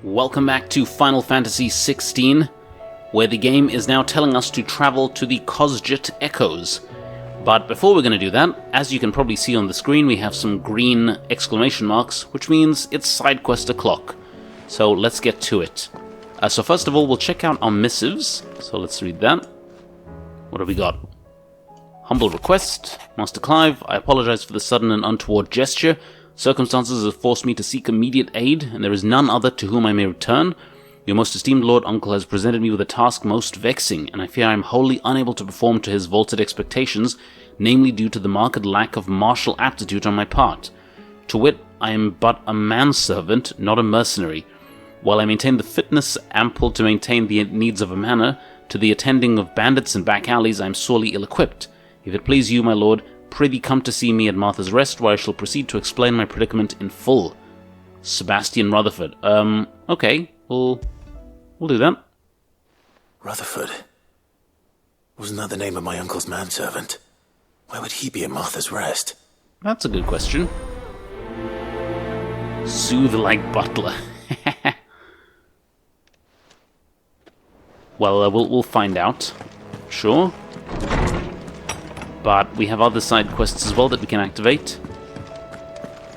Welcome back to Final Fantasy XVI, where the game is now telling us to travel to the Kosjit Echoes. But before we're going to do that, as you can probably see on the screen, we have some green exclamation marks, which means it's side quest o'clock. So let's get to it. So first of all, we'll check out our missives. So let's read that. What have we got? Humble request. Master Clive, I apologize for the sudden and untoward gesture. Circumstances have forced me to seek immediate aid, and there is none other to whom I may return. Your most esteemed Lord Uncle has presented me with a task most vexing, and I fear I am wholly unable to perform to his vaulted expectations, namely due to the marked lack of martial aptitude on my part. To wit, I am but a manservant, not a mercenary. While I maintain the fitness ample to maintain the needs of a manor, to the attending of bandits and back alleys I am sorely ill-equipped. If it please you, my lord, prithee come to see me at Martha's Rest, where I shall proceed to explain my predicament in full. Sebastian Rutherford. Okay, we'll do that. Rutherford? Wasn't that the name of my uncle's manservant? Why would he be at Martha's Rest? That's a good question. Soothe like butler. Well, we'll find out. Sure. But we have other side quests as well that we can activate.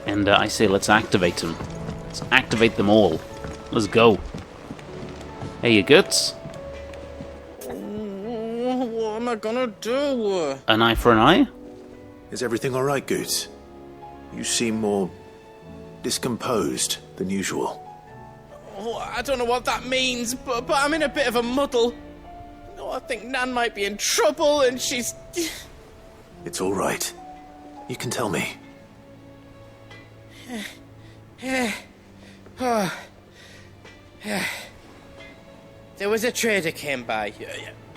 And I say let's activate them. Let's activate them all. Let's go. Hey, you goods? What am I gonna do? An eye for an eye? Is everything alright, Goots? You seem more discomposed than usual. Oh, I don't know what that means, but I'm in a bit of a muddle. Oh, I think Nan might be in trouble, and she's... It's alright. You can tell me. There was a trader came by.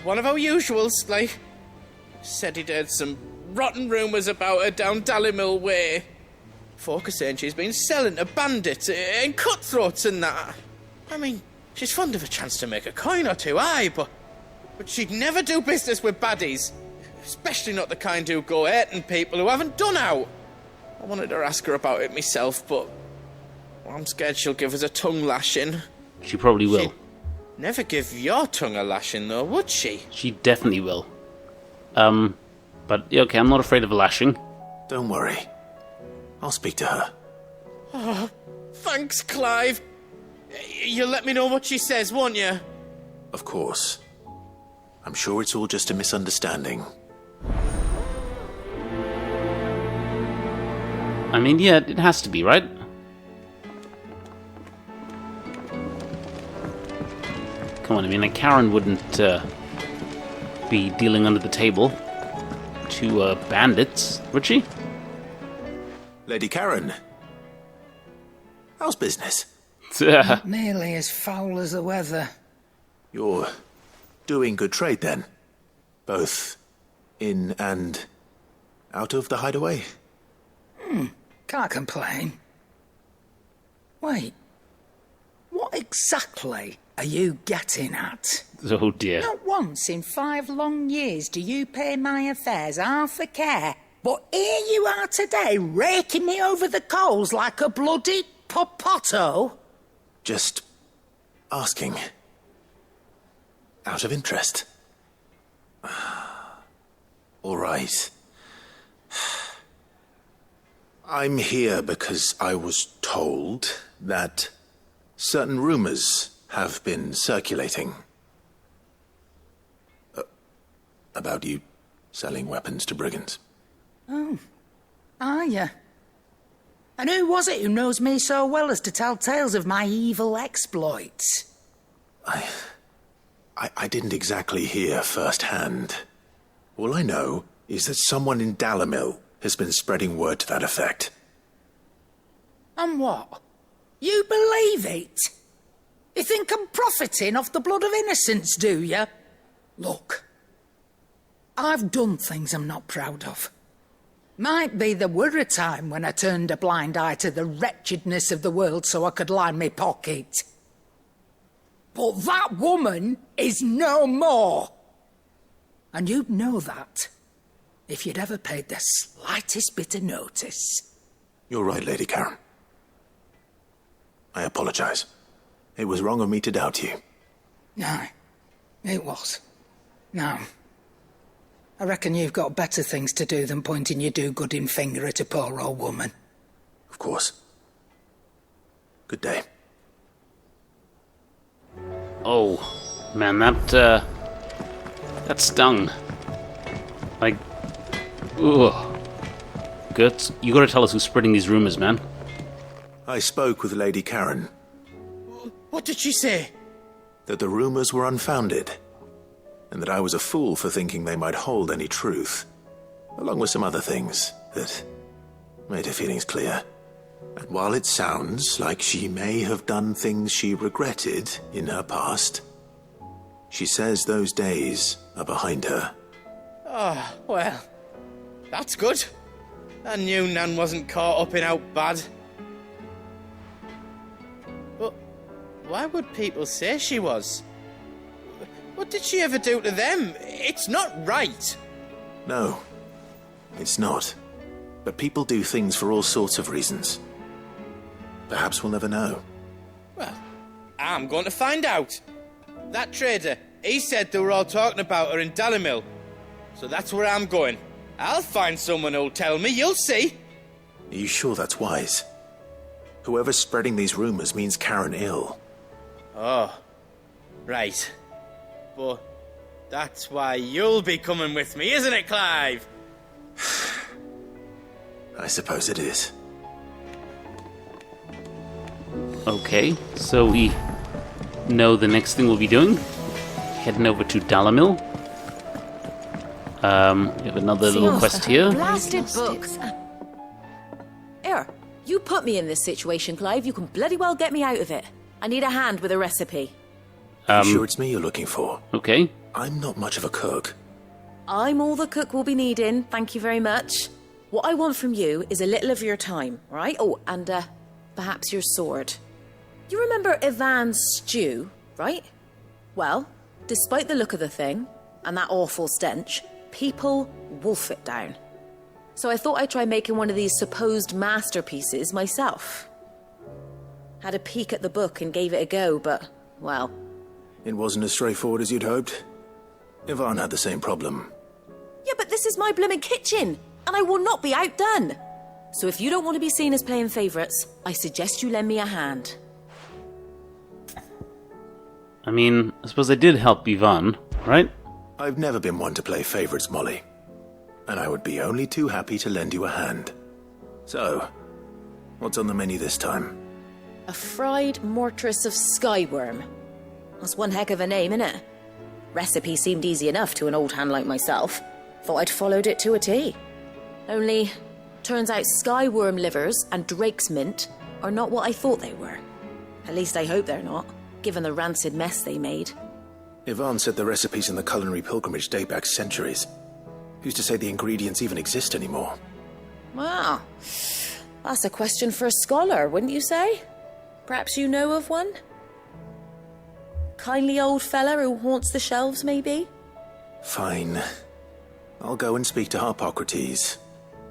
One of our usuals, like... Said he'd heard some rotten rumours about her down Dallimil Way. Folk are saying she's been selling to bandits and cutthroats and that. I mean, she's fond of a chance to make a coin or two, aye, but she'd never do business with baddies. Especially not the kind who go hurting people who haven't done out. I wanted to ask her about it myself, but I'm scared she'll give us a tongue lashing. She probably will. She'd never give your tongue a lashing, though, would she? She definitely will. But okay, I'm not afraid of a lashing. Don't worry. I'll speak to her. Oh, thanks, Clive. You'll let me know what she says, won't you? Of course. I'm sure it's all just a misunderstanding. I mean, yeah, it has to be, right? Come on, I mean, like, Karen wouldn't be dealing under the table to bandits, would she? Lady Karen. How's business? Not nearly as foul as the weather. You're doing good trade, then? Both in and out of the hideaway? Can't complain. Wait. What exactly are you getting at? Oh dear. Not once in 5 long years do you pay my affairs half a care. But here you are today, raking me over the coals like a bloody popoto. Just asking. Out of interest. All right. I'm here because I was told that certain rumors have been circulating. About you selling weapons to brigands. Oh, are you? And who was it who knows me so well as to tell tales of my evil exploits? I didn't exactly hear firsthand. All I know is that someone in Dallimil has been spreading word to that effect. And what? You believe it? You think I'm profiting off the blood of innocents, do you? Look, I've done things I'm not proud of. Might be there were a time when I turned a blind eye to the wretchedness of the world so I could line my pocket. But that woman is no more. And you'd know that if you'd ever paid the slightest bit of notice. You're right, Lady Karen. I apologize. It was wrong of me to doubt you. No, it was. No. I reckon you've got better things to do than pointing your do-gooding finger at a poor old woman. Of course. Good day. Oh, man, that stung. Like, ugh. Good. You gotta tell us who's spreading these rumors, man. I spoke with Lady Karen. What did she say? That the rumors were unfounded, and that I was a fool for thinking they might hold any truth, along with some other things that made her feelings clear. And while it sounds like she may have done things she regretted in her past, she says those days are behind her. Oh, well, that's good. I knew Nan wasn't caught up in out bad. But why would people say she was? What did she ever do to them? It's not right. No, it's not. But people do things for all sorts of reasons. Perhaps we'll never know. Well, I'm going to find out. That trader, he said they were all talking about her in Dalimil. So that's where I'm going. I'll find someone who'll tell me, you'll see. Are you sure that's wise? Whoever's spreading these rumors means Karen ill. Oh, right. But that's why you'll be coming with me, isn't it, Clive? I suppose it is. Okay, so we know the next thing we'll be doing. Heading over to Dalimil. We have another little quest here. Blasted book. Here, you put me in this situation, Clive. You can bloody well get me out of it. I need a hand with a recipe. You sure it's me you're looking for? Okay. I'm not much of a cook. I'm all the cook will be needing, thank you very much. What I want from you is a little of your time, right? Oh, and perhaps your sword. You remember Ivan's stew, right? Well, despite the look of the thing, and that awful stench, people wolf it down. So I thought I'd try making one of these supposed masterpieces myself. Had a peek at the book and gave it a go, but, well... It wasn't as straightforward as you'd hoped. Ivan had the same problem. Yeah, but this is my blimmin' kitchen, and I will not be outdone. So if you don't want to be seen as playing favourites, I suggest you lend me a hand. I mean, I suppose I did help Ivan, right? I've never been one to play favourites, Molly. And I would be only too happy to lend you a hand. So, what's on the menu this time? A fried mortress of skyworm. That's one heck of a name, innit? Recipe seemed easy enough to an old hand like myself. Thought I'd followed it to a T. Only, turns out skyworm livers and drake's mint are not what I thought they were. At least I hope they're not, given the rancid mess they made. Ivan said the recipes in the culinary pilgrimage date back centuries. Who's to say the ingredients even exist anymore? Wow. That's a question for a scholar, wouldn't you say? Perhaps you know of one? Kindly old fella who haunts the shelves, maybe? Fine. I'll go and speak to Harpocrates.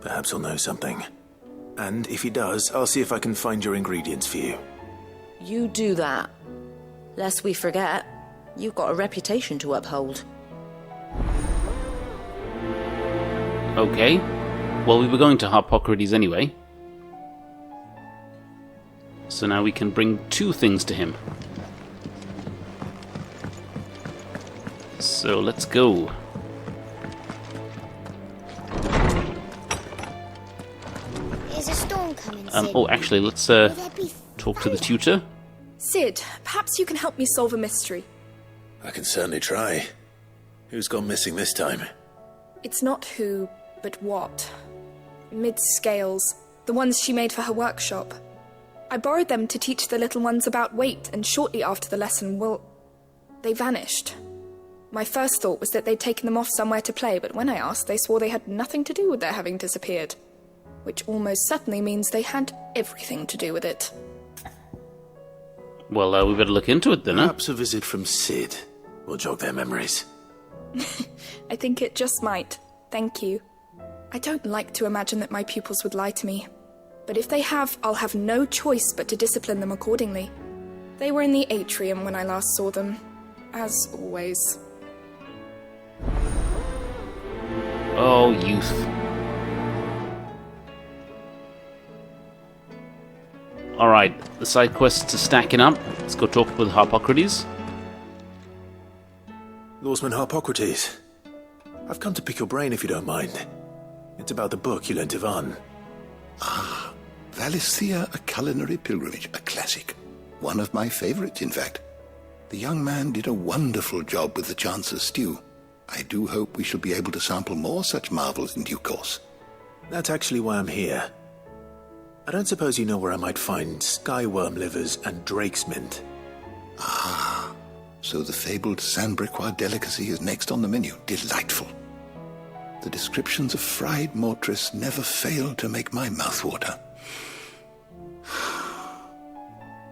Perhaps he'll know something. And if he does, I'll see if I can find your ingredients for you. You do that. Lest we forget, you've got a reputation to uphold. Okay. Well, we were going to Harpocrates anyway. So now we can bring two things to him. So let's go. Is a storm coming, Sid? Oh, actually, let's talk to the tutor. Sid, perhaps you can help me solve a mystery. I can certainly try. Who's gone missing this time? It's not who, but what. Mid-scales, the ones she made for her workshop. I borrowed them to teach the little ones about weight, and shortly after the lesson, they vanished. My first thought was that they'd taken them off somewhere to play, but when I asked, they swore they had nothing to do with their having disappeared. Which almost certainly means they had everything to do with it. Well, we better look into it then, huh? Perhaps a visit from Sid will jog their memories. I think it just might. Thank you. I don't like to imagine that my pupils would lie to me. But if they have, I'll have no choice but to discipline them accordingly. They were in the atrium when I last saw them, as always. Oh, youth. Alright, the side quests are stacking up. Let's go talk with Harpocrates. Lawsman Harpocrates, I've come to pick your brain if you don't mind. It's about the book you lent Ivan. Ah, Valisthea, A Culinary Pilgrimage, a classic. One of my favorites, in fact. The young man did a wonderful job with the Chance's stew. I do hope we shall be able to sample more such marvels in due course. That's actually why I'm here. I don't suppose you know where I might find skyworm livers and drake's mint. Ah, so the fabled Sandbrequois delicacy is next on the menu. Delightful. The descriptions of fried mortress never fail to make my mouth water.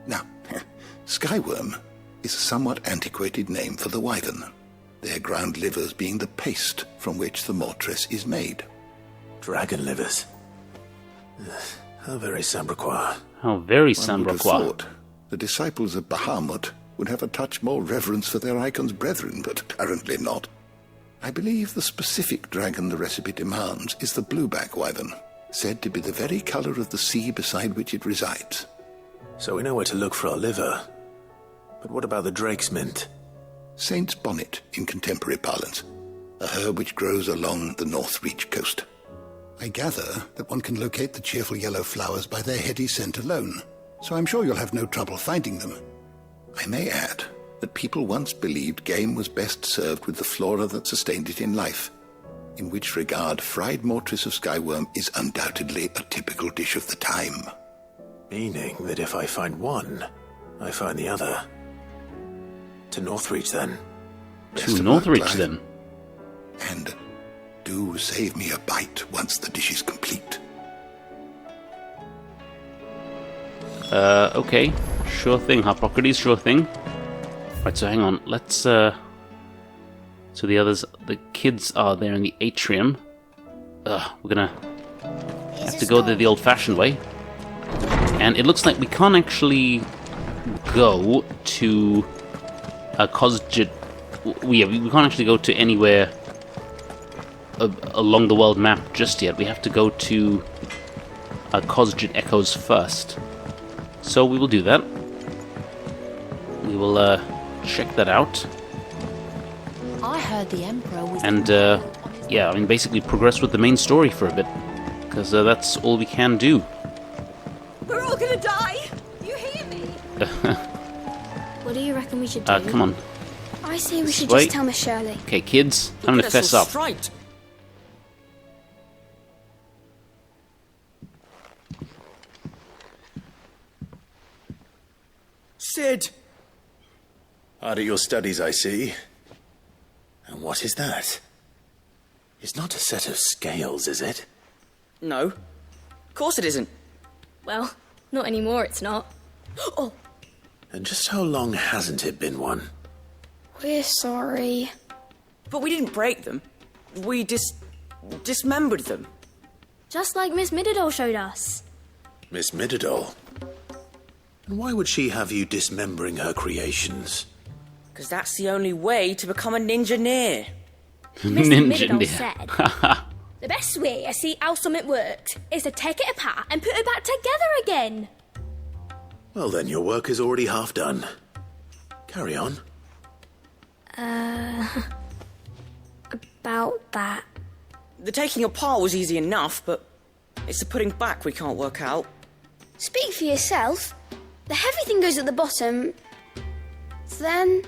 Now, skyworm is a somewhat antiquated name for the wyvern, their ground livers being the paste from which the mortress is made. Dragon livers. How very Sandbrequois. How very One would have Sandbrequois. thought the disciples of Bahamut would have a touch more reverence for their Eikon's brethren, but apparently not. I believe the specific dragon the recipe demands is the blueback wyvern, said to be the very colour of the sea beside which it resides. So we know where to look for our liver. But what about the drake's mint? Saint's bonnet in contemporary parlance, a herb which grows along the North Reach coast. I gather that one can locate the cheerful yellow flowers by their heady scent alone, so I'm sure you'll have no trouble finding them. I may add that people once believed game was best served with the flora that sustained it in life, in which regard fried mortress of skyworm is undoubtedly a typical dish of the time. Meaning that if I find one, I find the other. To Northreach, then. Best To of luck, Northreach, Clive. then. And do save me a bite once the dish is complete. Okay. Sure thing, Harpocrates, sure thing. Right, so hang on. Let's, So the others, the kids are there in the atrium. We're gonna have to go there the old-fashioned way. And it looks like we can't actually go to Kosjit. We can't actually go to anywhere along the world map just yet. We have to go to Kosjit Echoes first. So we will do that. We will check that out. I heard the Emperor was... And, yeah, I mean, basically progress with the main story for a bit. Because that's all we can do. We're all gonna die! You hear me? What do you reckon we should do? Come on. I say we should Wait. just tell Miss Shirley. Okay, kids, time to fess up. Straight. Sid! Hard at your studies, I see. And what is that? It's not a set of scales, is it? No. Of course it isn't. Well, not anymore, it's not. Oh, And just how long hasn't it been one? we're sorry. But we didn't break them. We dismembered them. Just like Miss Mididol showed us. Miss Mididol? And why would she have you dismembering her creations? Because that's the only way to become a ninja-neer. Miss Ninja Mididol Neer. said, the best way to see how something worked is to take it apart and put it back together again. Well then, your work is already half done. Carry on. About that. The taking apart was easy enough, but it's the putting back we can't work out. Speak for yourself. The heavy thing goes at the bottom. Then...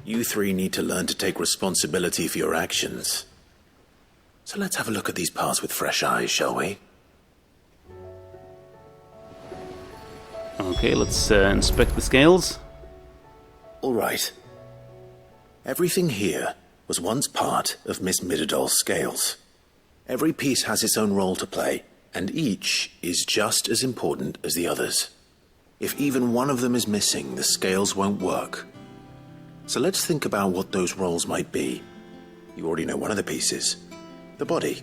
You three need to learn to take responsibility for your actions. So let's have a look at these parts with fresh eyes, shall we? Okay, let's inspect the scales. All right. Everything here was once part of Miss Mididol's scales. Every piece has its own role to play, and each is just as important as the others. If even one of them is missing, the scales won't work. So let's think about what those roles might be. You already know one of the pieces. The body.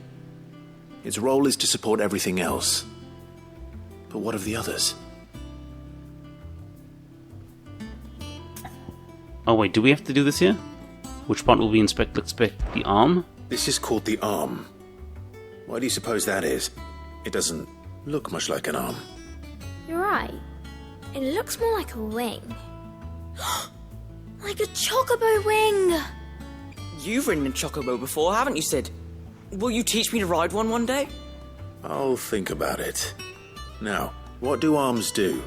Its role is to support everything else. But what of the others? Oh wait, do we have to do this here? Which part will we inspect? Let's inspect the arm. This is called the arm. Why do you suppose that is? It doesn't look much like an arm. You're right. It looks more like a wing. Like a chocobo wing! You've ridden a chocobo before, haven't you, Sid? Will you teach me to ride one day? I'll think about it. Now, what do arms do?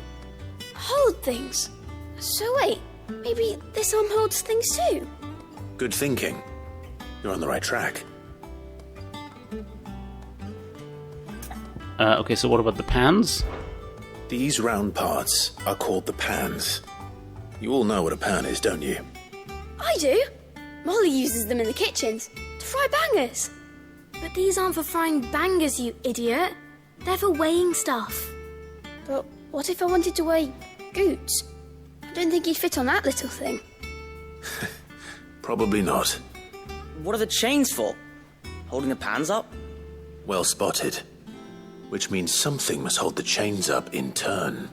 Hold things. So wait, maybe this arm holds things too? Good thinking. You're on the right track. Okay, so what about the pans? These round parts are called the pans. You all know what a pan is, don't you? I do. Molly uses them in the kitchens to fry bangers. But these aren't for frying bangers, you idiot. They're for weighing stuff. But what if I wanted to weigh goods? I don't think he'd fit on that little thing. Probably not. What are the chains for? Holding the pans up? Well spotted. Which means something must hold the chains up in turn.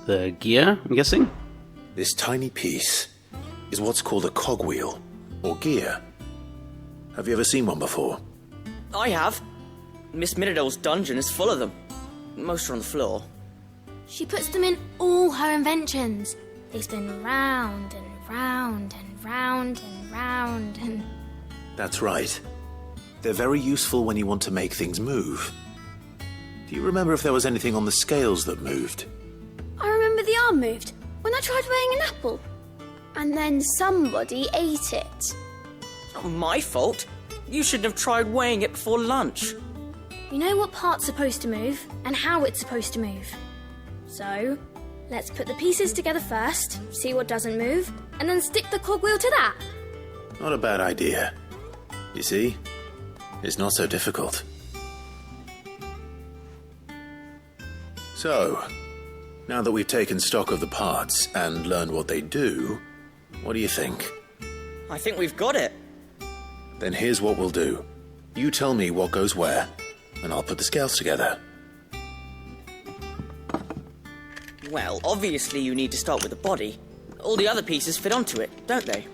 The gear, I'm guessing? This tiny piece is what's called a cogwheel, or gear. Have you ever seen one before? I have. Miss Miradol's dungeon is full of them. Most are on the floor. She puts them in all her inventions. They spin round and round and round and round and... That's right. They're very useful when you want to make things move. Do you remember if there was anything on the scales that moved? I remember the arm moved when I tried weighing an apple. And then somebody ate it. Not my fault. You shouldn't have tried weighing it before lunch. You know what part's supposed to move and how it's supposed to move. So, let's put the pieces together first, see what doesn't move, and then stick the cogwheel to that. Not a bad idea. You see? It's not so difficult. So, now that we've taken stock of the parts and learned what they do, what do you think? I think we've got it. Then here's what we'll do. You tell me what goes where, and I'll put the scales together. Well, obviously you need to start with the body. All the other pieces fit onto it, don't they?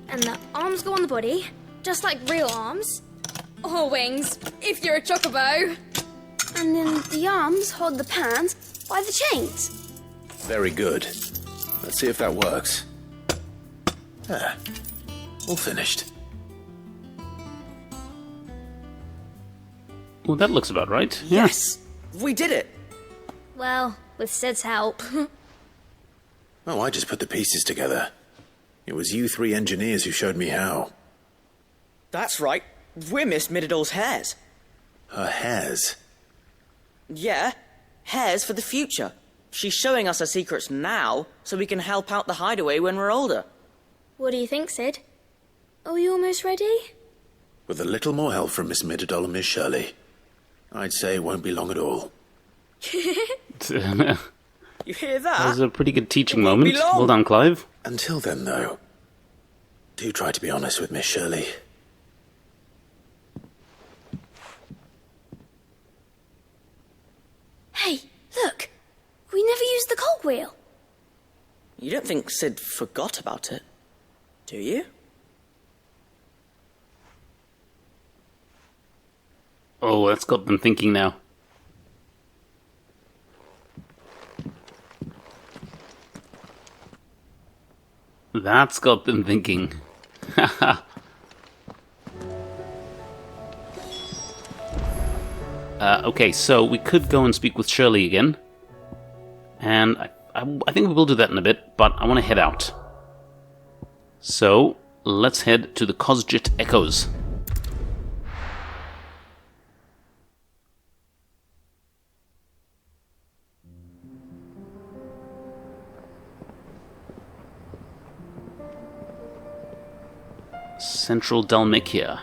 And the arms go on the body, just like real arms. Or wings, if you're a chocobo. And then the arms hold the pans by the chains. Very good. Let's see if that works. Ah, all finished. Well, that looks about right. Yes! We did it! Well, with Sid's help. Oh, I just put the pieces together. It was you three engineers who showed me how. That's right. We're Miss Miradol's hares. Her hairs? Yeah, hares for the future. She's showing us her secrets now, so we can help out the hideaway when we're older. What do you think, Sid? Are we almost ready? With a little more help from Miss Miradol and Miss Shirley, I'd say it won't be long at all. That You hear that? was a pretty good teaching It won't be moment. long. Well done, Clive. Until then, though, do try to be honest with Miss Shirley. Hey, look! We never used the cogwheel. You don't think Sid forgot about it, do you? Oh, that's got them thinking now. That's got them thinking. Okay, so we could go and speak with Shirley again. And I think we will do that in a bit, but I want to head out. So, let's head to the Kosjit Echoes. Central Dalmacia.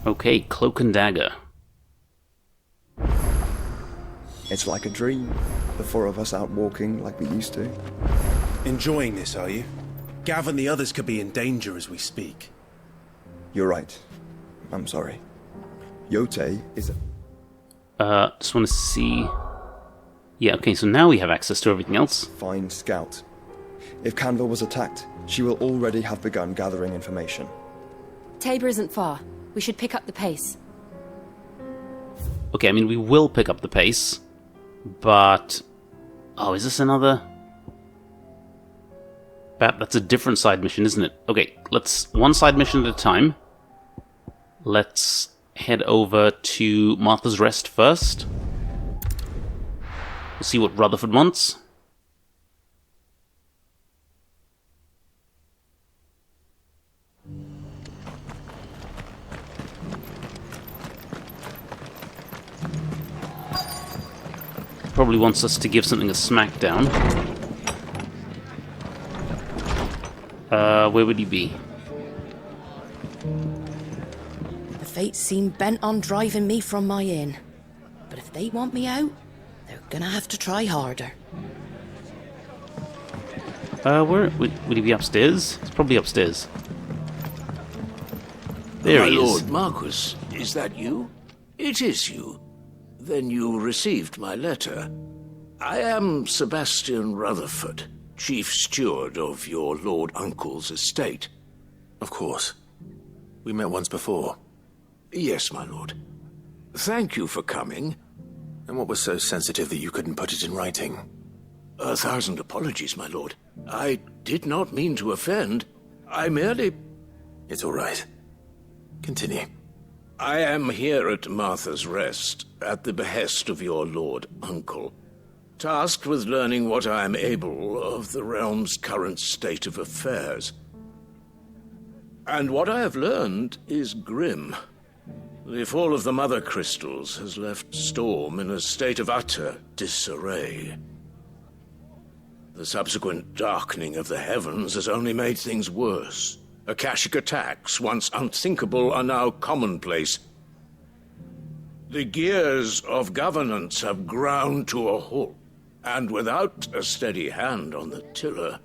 Okay, cloak and dagger. It's like a dream. The four of us out walking like we used to. Enjoying this, are you? Gav and the others could be in danger as we speak. You're right. I'm sorry. Yote is Just want to see... Yeah, okay, so now we have access to everything else. fine scout. If Canville was attacked, she will already have begun gathering information. Tabor isn't far. We should pick up the pace. Okay, I mean, we will pick up the pace, but... Oh, is this another... That's a different side mission, isn't it? Okay, let's... One side mission at a time. Let's head over to Martha's Rest first. We'll see what Rutherford wants. Probably wants us to give something a smackdown. Where would he be? The fates seem bent on driving me from my inn. But if they want me out, they're gonna have to try harder. Where would he be upstairs? He's probably upstairs. There he is. My lord Marquis, is that you? It is you. Then you received my letter. I am Sebastian Rutherford, chief steward of your lord uncle's estate. Of course. We met once before. Yes, my lord. Thank you for coming. And what was so sensitive that you couldn't put it in writing? 1,000 apologies, my lord. I did not mean to offend. I merely... It's all right. Continue. I am here at Martha's Rest, at the behest of your lord uncle, tasked with learning what I am able of the realm's current state of affairs. And what I have learned is grim. The fall of the Mothercrystals has left Storm in a state of utter disarray. The subsequent darkening of the heavens has only made things worse. Akashic attacks, once unthinkable, are now commonplace. The gears of governance have ground to a halt, and without a steady hand on the tiller,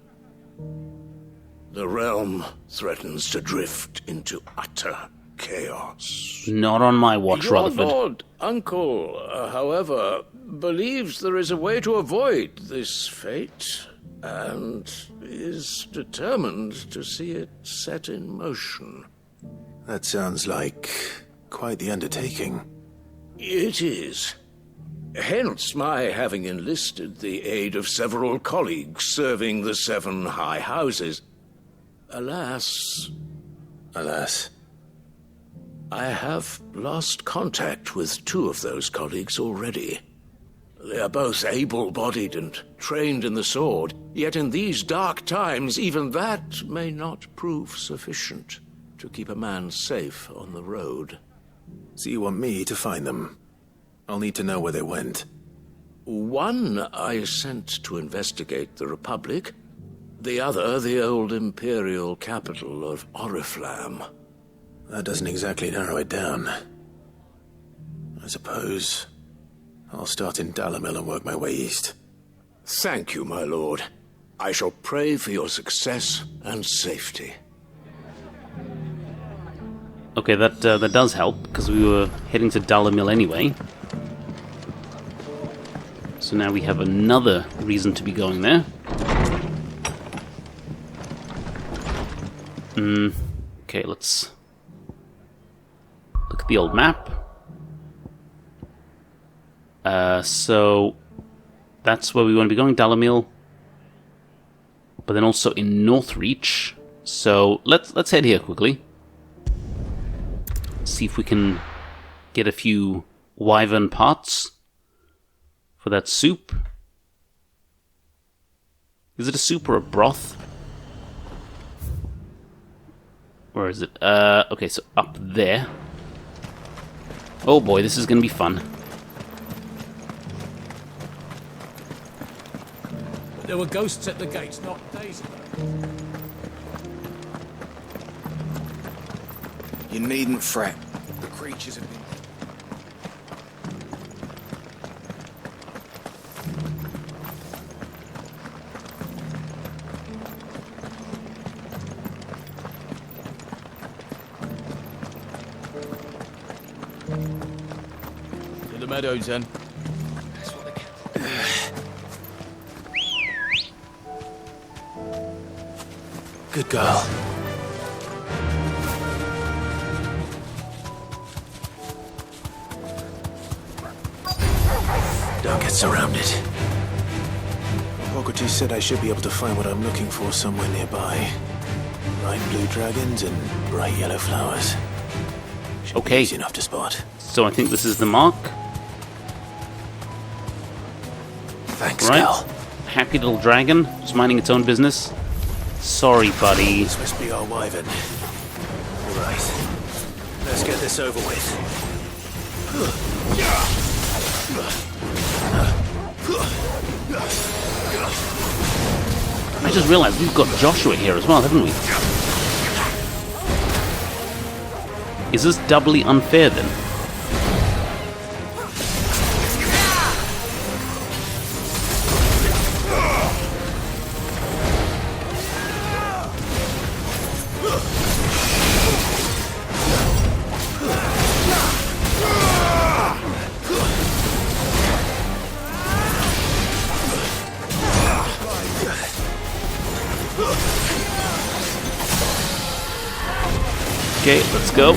the realm threatens to drift into utter chaos. Not on my watch, Your Rutherford. lord uncle, however, believes there is a way to avoid this fate, and is determined to see it set in motion. That sounds like quite the undertaking. It is. Hence my having enlisted the aid of several colleagues serving the 7 high houses. Alas, I have lost contact with 2 of those colleagues already. They are both able-bodied and trained in the sword, yet in these dark times even that may not prove sufficient to keep a man safe on the road. So you want me to find them? I'll need to know where they went. One I sent to investigate the Republic, the other the old imperial capital of Oriflamme. That doesn't exactly narrow it down. I suppose I'll start in Dalimil and work my way east. Thank you, my lord. I shall pray for your success and safety. Okay, that does help, because we were heading to Dalimil anyway. So now we have another reason to be going there. Okay, let's look at the old map. So that's where we want to be going, Dalimil. But then also in Northreach. So let's head here quickly. See if we can get a few wyvern parts for that soup. Is it a soup or a broth? Where is it? Okay, so up there. Oh boy, this is gonna be fun. There were ghosts at the gates not days ago. You needn't fret. The creatures have been... To the meadows, then. Good girl. Don't get surrounded. Socrates said I should be able to find what I'm looking for somewhere nearby. Bright blue dragons and bright yellow flowers. Should Okay. be easy enough to spot. So I think this is the mark. Thanks, Right. Cal. Happy little dragon, just minding its own business. Sorry, buddy. This must be our wyvern. All right. Let's get this over with. I just realized we've got Joshua here as well, haven't we? Is this doubly unfair then? Okay, let's go.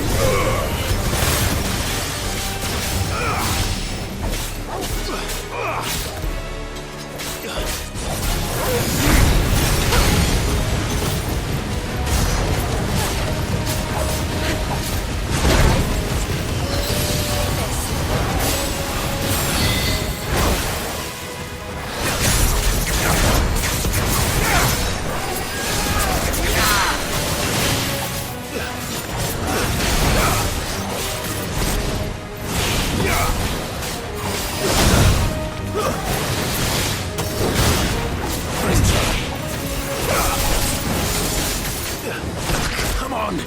Come on!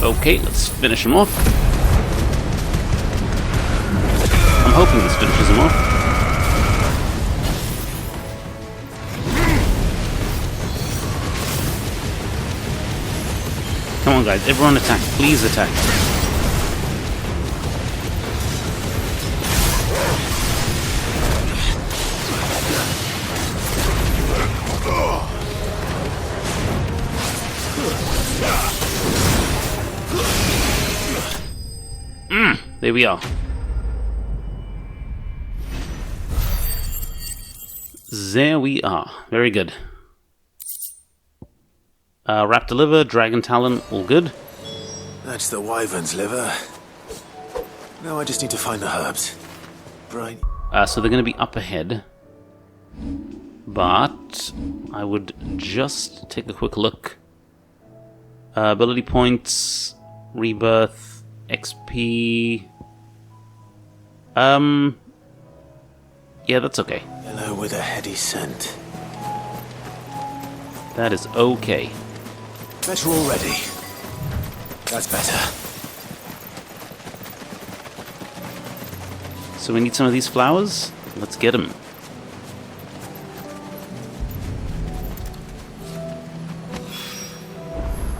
Okay, let's finish him off. I'm hoping this finishes him off. Come on, guys, everyone attack. Please attack. There we are. There we are. Very good. Raptor liver, dragon talon, all good. That's the wyvern's liver. Now I just need to find the herbs. Bright. So they're going to be up ahead. But I would just take a quick look. Ability points, rebirth, XP. Yeah, that's okay. Yellow with a heady scent. That is okay. Better already. That's better. So we need some of these flowers. Let's get them.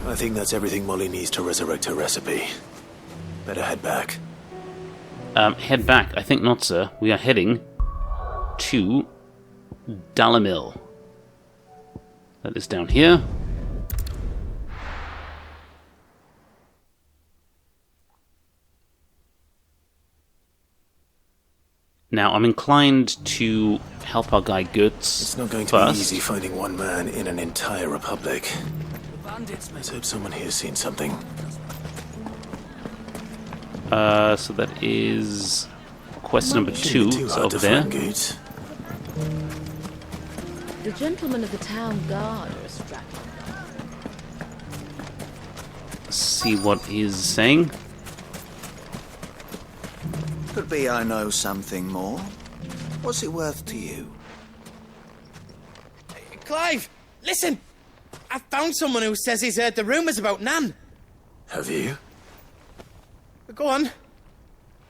I think that's everything Molly needs to resurrect her recipe. Better head back. Head back? I think not, sir. We are heading to Dalimil. That is down here. Now, I'm inclined to help our guy Götz. It's not going to first. be easy finding one man in an entire republic. Let's hope someone here's seen something. So that is quest number 2. It's over there. The gentlemen of the town guard are distracted. See what he's saying. Could be I know something more. What's it worth to you? Clive, listen! I found someone who says he's heard the rumours about Nan. Have you? Go on.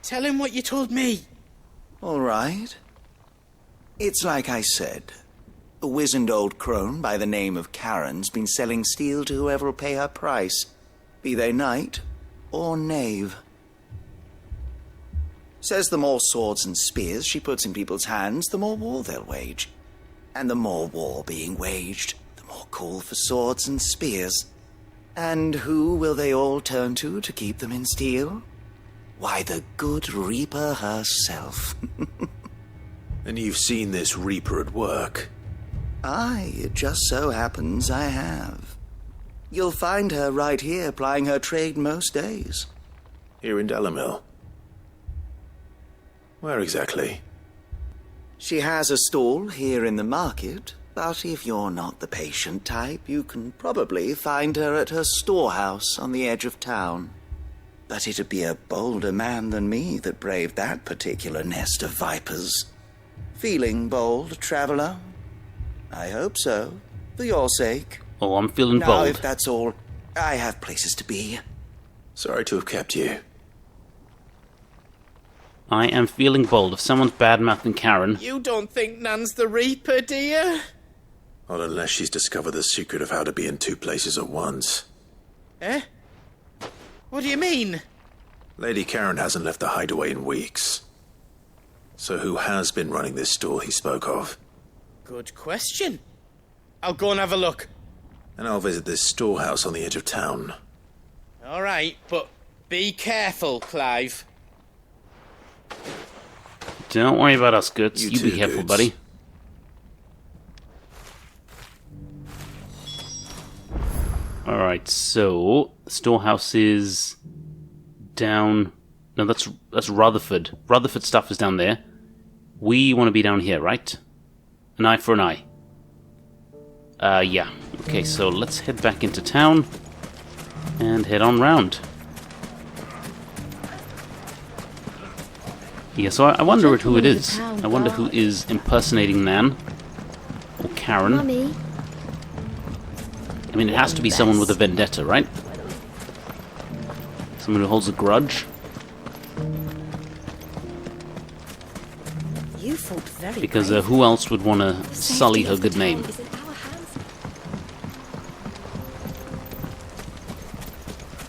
Tell him what you told me. All right. It's like I said. A wizened old crone by the name of Karen's been selling steel to whoever'll pay her price, be they knight or knave. Says the more swords and spears she puts in people's hands, the more war they'll wage. And the more war being waged, the more call for swords and spears. And who will they all turn to keep them in steel? Why, the good Reaper herself. And you've seen this Reaper at work? Aye, it just so happens I have. You'll find her right here plying her trade most days. Here in Dalimil? Where exactly? She has a stall here in the market, but if you're not the patient type, you can probably find her at her storehouse on the edge of town. But it'd be a bolder man than me that braved that particular nest of vipers. Feeling bold, traveller? I hope so, for your sake. Oh, I'm feeling now, bold. If that's all, I have places to be. Sorry to have kept you. I am feeling bold. If someone's bad-mouthing Karen... You don't think Nan's the Reaper, do you? Not unless she's discovered the secret of how to be in two places at once. Eh? What do you mean? Lady Karen hasn't left the hideaway in weeks. So who has been running this stall he spoke of? Good question. I'll go and have a look. And I'll visit this storehouse on the edge of town. All right, but be careful, Clive. Don't worry about us, Goods. You You too, be careful, Goods. buddy. Alright, so... the storehouse is... down... No, that's Rutherford. Rutherford stuff is down there. We want to be down here, right? An eye for an eye. Yeah. Okay, so let's head back into town. And head on round. Yeah, so I wonder who it is. I wonder who is impersonating Nan. Or Karen. Mummy. I mean, it has to be someone with a vendetta, right? Someone who holds a grudge. You fought very Because who else would want to sully her good name?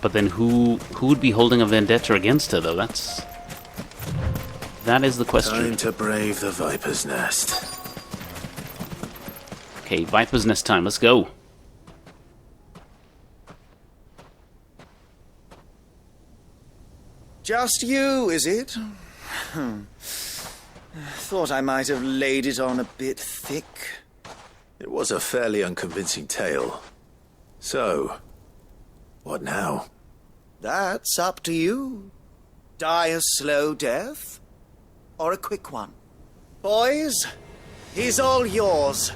But then who would be holding a vendetta against her, though? That is the question. Time to brave the Viper's Nest. Okay, Viper's Nest time. Let's go. Just you, is it? Thought I might have laid it on a bit thick. It was a fairly unconvincing tale. So, what now? That's up to you. Die a slow death, or a quick one. Boys, he's all yours.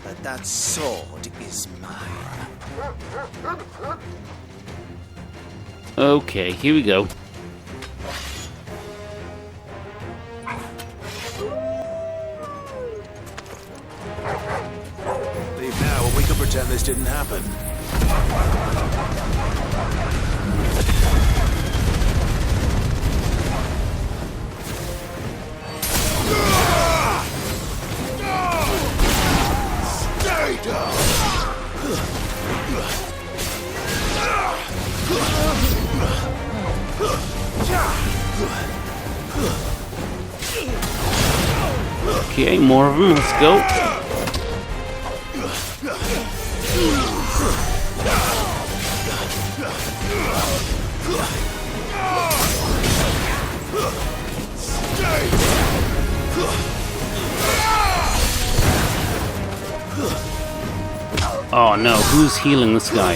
But that sword is mine. Okay, here we go. Leave now and we can pretend this didn't happen. Stay down! Okay, more of them. Let's go. Oh no, who's healing this guy?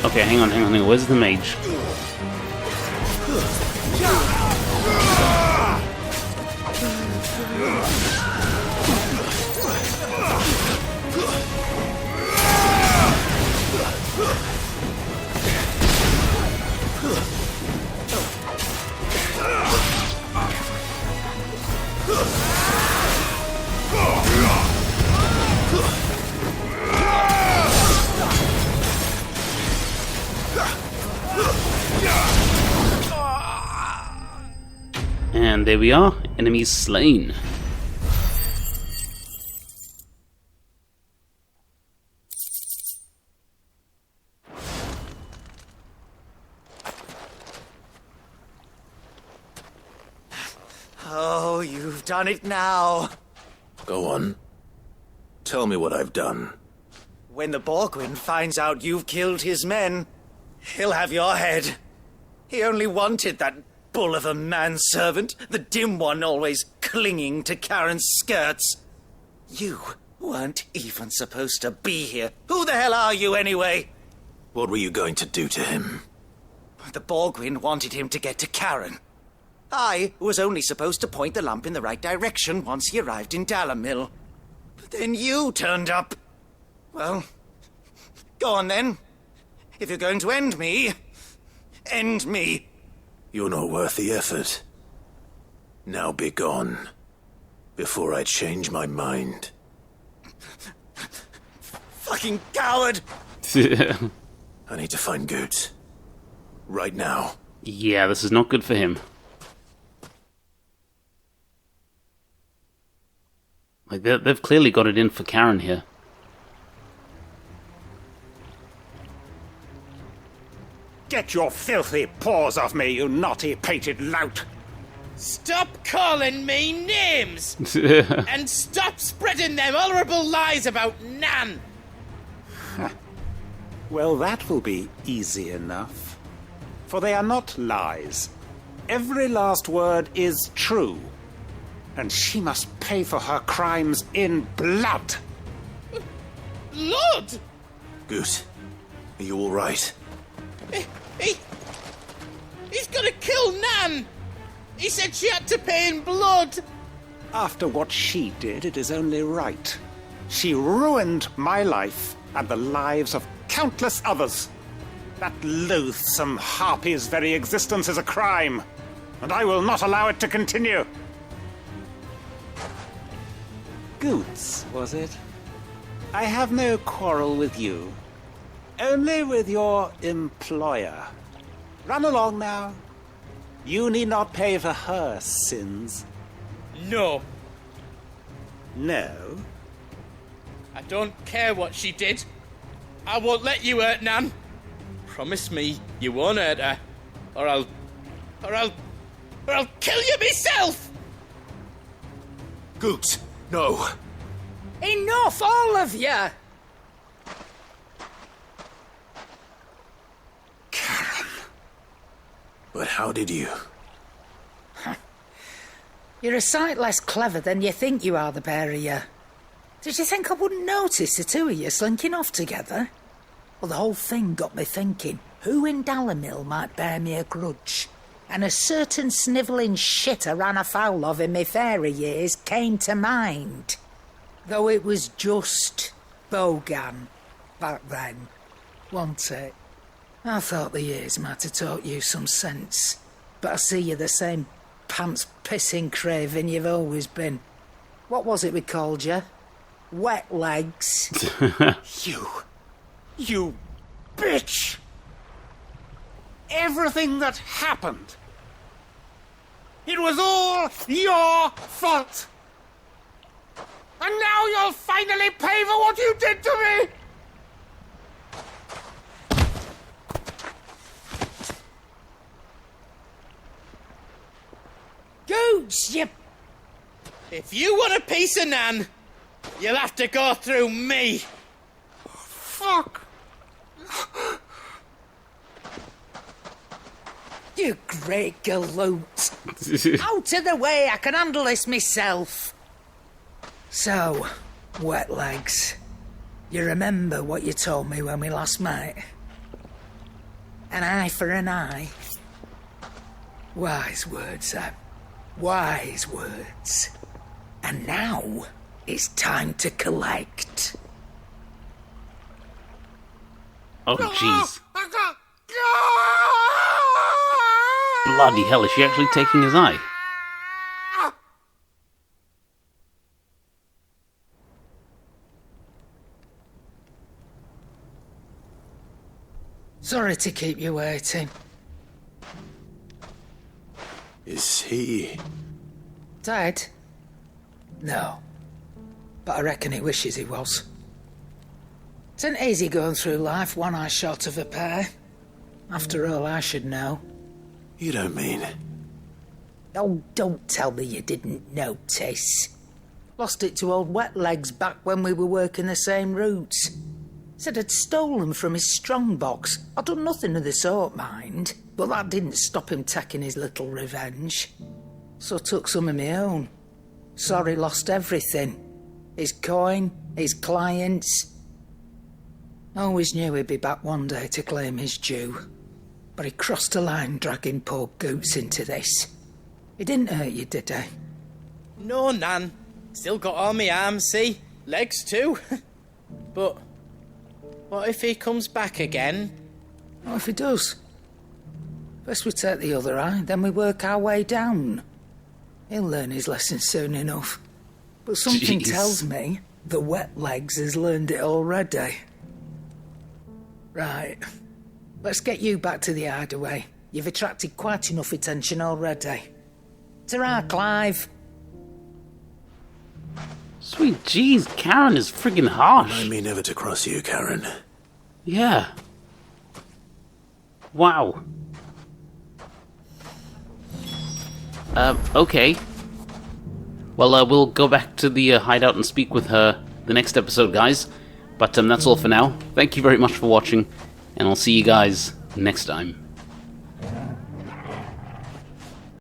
Okay, hang on. Where's the mage? And there we are, enemies slain. Oh, you've done it now. Go on. Tell me what I've done. When the Borgwyn finds out you've killed his men, he'll have your head. He only wanted that bull of a manservant, the dim one always clinging to Karen's skirts. You weren't even supposed to be here. Who the hell are you, anyway? What were you going to do to him? The Borgwyn wanted him to get to Karen. I was only supposed to point the lamp in the right direction once he arrived in Dalamil. But then you turned up. Well, go on then. If you're going to end me, end me. You're not worth the effort. Now be gone, before I change my mind. Fucking coward! I need to find Goot. Right now. Yeah, this is not good for him. Like, they've clearly got it in for Karen here. Get your filthy paws off me, you naughty-pated lout! Stop calling me names! And stop spreading them horrible lies about Nan! Well, that will be easy enough. For they are not lies. Every last word is true. And she must pay for her crimes in blood. Blood? Goot, are you all right? He's gonna kill Nan! He said she had to pay in blood! After what she did, it is only right. She ruined my life and the lives of countless others. That loathsome harpy's very existence is a crime, and I will not allow it to continue. Goots, was it? I have no quarrel with you. Only with your employer. Run along now. You need not pay for her sins. No. No? I don't care what she did. I won't let you hurt Nan. Promise me you won't hurt her, or I'll kill you myself! Goot, no. Enough, all of you! Karen. But how did you? You're a sight less clever than you think you are, the pair of you. Did you think I wouldn't notice the two of you slinking off together? Well, the whole thing got me thinking, who in Dalamil might bear me a grudge? And a certain snivelling shit I ran afoul of in my fairy years came to mind. Though it was just Bogan back then, wasn't it? I thought the years might have taught you some sense, but I see you're the same pants-pissing craven you've always been. What was it we called you? Wet legs. You bitch! Everything that happened, it was all your fault! And now you'll finally pay for what you did to me! Goots, you... If you want a piece of Nan, you'll have to go through me. Fuck! You great galoot. Out of the way, I can handle this myself. So, wet legs, you remember what you told me when we last met? An eye for an eye. Wise words, Sam. Wise words. And now, it's time to collect. Oh, jeez. Bloody hell, is she actually taking his eye? Sorry to keep you waiting. Is he... Dead? No. But I reckon he wishes he was. It ain't easy going through life one eye short of a pair. After all, I should know. You don't mean... Oh, don't tell me you didn't notice. Lost it to old Wet Legs back when we were working the same routes. Said I'd stolen from his strongbox. I'd done nothing of the sort, mind. But that didn't stop him taking his little revenge. So I took some of my own. Sorry, lost everything. His coin, his clients. Always knew he'd be back one day to claim his due. But he crossed a line dragging poor Goots into this. He didn't hurt you, did he? No, Nan. Still got all my arms, see? Legs too. But what if he comes back again? What if he does? First we take the other eye, then we work our way down. He'll learn his lesson soon enough. But something tells me the Wet Legs has learned it already. Right. Let's get you back to the hideaway. You've attracted quite enough attention already. Ta-ra, Clive. Sweet jeez, Karen is friggin' harsh. Remind me never to cross you, Karen. Yeah. Wow. Okay. Well, we'll go back to the hideout and speak with her the next episode, guys. But that's all for now. Thank you very much for watching, and I'll see you guys next time.